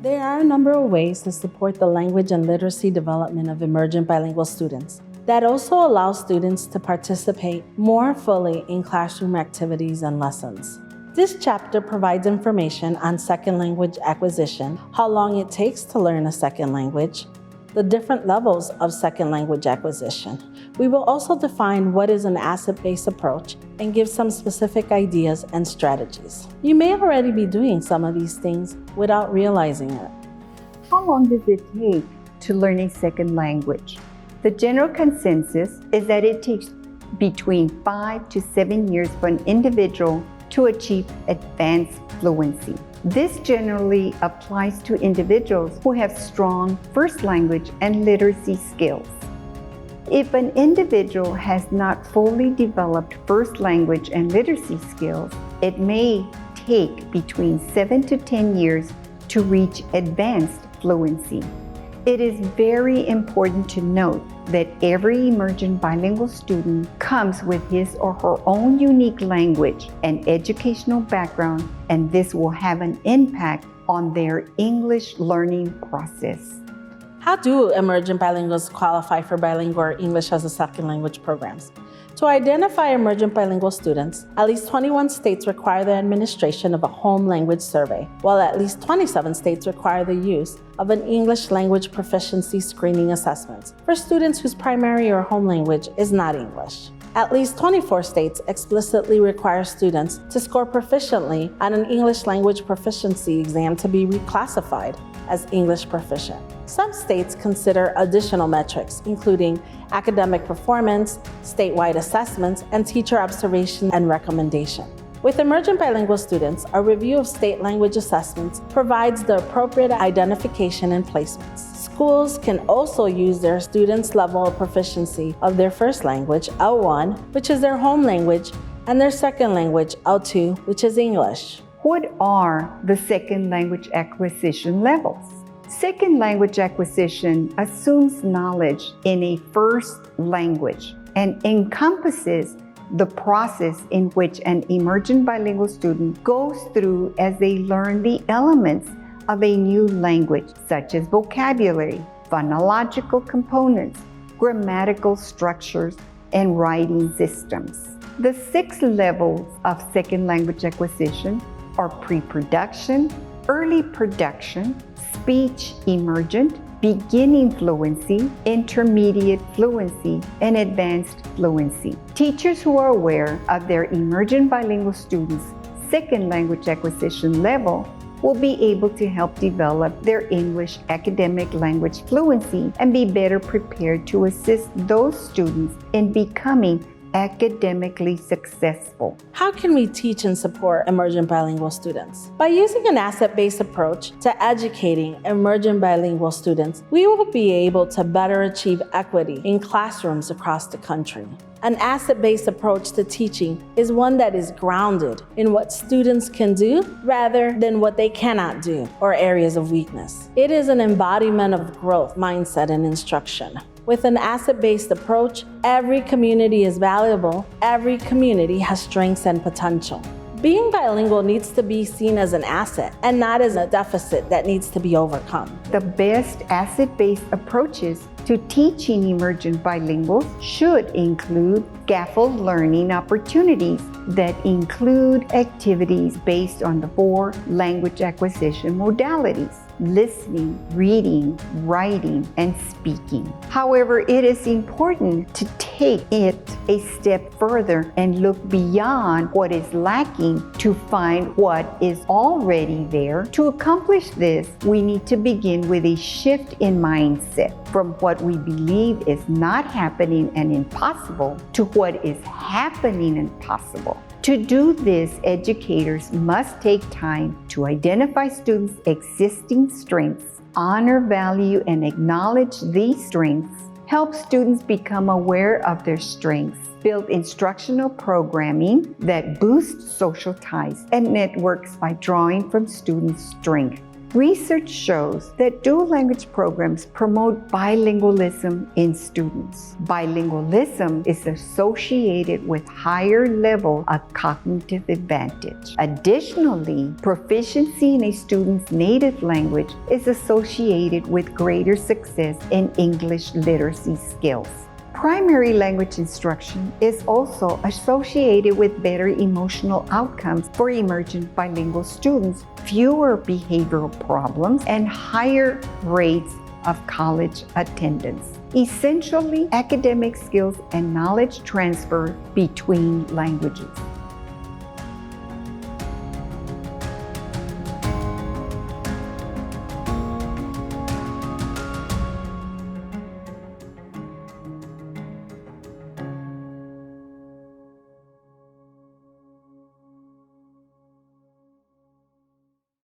There are a number of ways to support the language and literacy development of emergent bilingual students that also allow students to participate more fully in classroom activities and lessons. This chapter provides information on second language acquisition, how long it takes to learn a second language, the different levels of second language acquisition. We will also define what is an asset-based approach and give some specific ideas and strategies. You may already be doing some of these things without realizing it. How long does it take to learn a second language? The general consensus is that it takes between 5 to 7 years for an individual to achieve advanced fluency. This generally applies to individuals who have strong first language and literacy skills. If an individual has not fully developed first language and literacy skills, it may take between 7 to 10 years to reach advanced fluency. It is very important to note that every emergent bilingual student comes with his or her own unique language and educational background, and this will have an impact on their English learning process. How do emergent bilinguals qualify for bilingual or English as a second language programs? To identify emergent bilingual students, at least 21 states require the administration of a home language survey, while at least 27 states require the use of an English language proficiency screening assessment for students whose primary or home language is not English. At least 24 states explicitly require students to score proficiently on an English language proficiency exam to be reclassified as English proficient. Some states consider additional metrics, including academic performance, statewide assessments, and teacher observation and recommendation. With emergent bilingual students, a review of state language assessments provides the appropriate identification and placements. Schools can also use their students' level of proficiency of their first language, L1, which is their home language, and their second language, L2, which is English. What are the second language acquisition levels? Second language acquisition assumes knowledge in a first language and encompasses the process in which an emergent bilingual student goes through as they learn the elements of a new language, such as vocabulary, phonological components, grammatical structures, and writing systems. The 6 levels of second language acquisition are pre-production, early production, speech emergent, beginning fluency, intermediate fluency, and advanced fluency. Teachers who are aware of their emergent bilingual students' second language acquisition level will be able to help develop their English academic language fluency and be better prepared to assist those students in becoming academically successful. How can we teach and support emergent bilingual students? By using an asset-based approach to educating emergent bilingual students, we will be able to better achieve equity in classrooms across the country. An asset-based approach to teaching is one that is grounded in what students can do rather than what they cannot do or areas of weakness. It is an embodiment of growth mindset and instruction. With an asset-based approach, every community is valuable, every community has strengths and potential. Being bilingual needs to be seen as an asset and not as a deficit that needs to be overcome. The best asset-based approaches to teaching emergent bilinguals should include scaffold learning opportunities that include activities based on the 4 language acquisition modalities: listening, reading, writing, and speaking. However, it is important to take it a step further and look beyond what is lacking to find what is already there. To accomplish this, we need to begin with a shift in mindset from what we believe is not happening and impossible to what is happening and possible. To do this, educators must take time to identify students' existing strengths, honor, value, and acknowledge these strengths, help students become aware of their strengths, build instructional programming that boosts social ties and networks by drawing from students' strengths. Research shows that dual language programs promote bilingualism in students. Bilingualism is associated with higher level of cognitive advantage. Additionally, proficiency in a student's native language is associated with greater success in English literacy skills. Primary language instruction is also associated with better emotional outcomes for emergent bilingual students, fewer behavioral problems, and higher rates of college attendance. Essentially, academic skills and knowledge transfer between languages.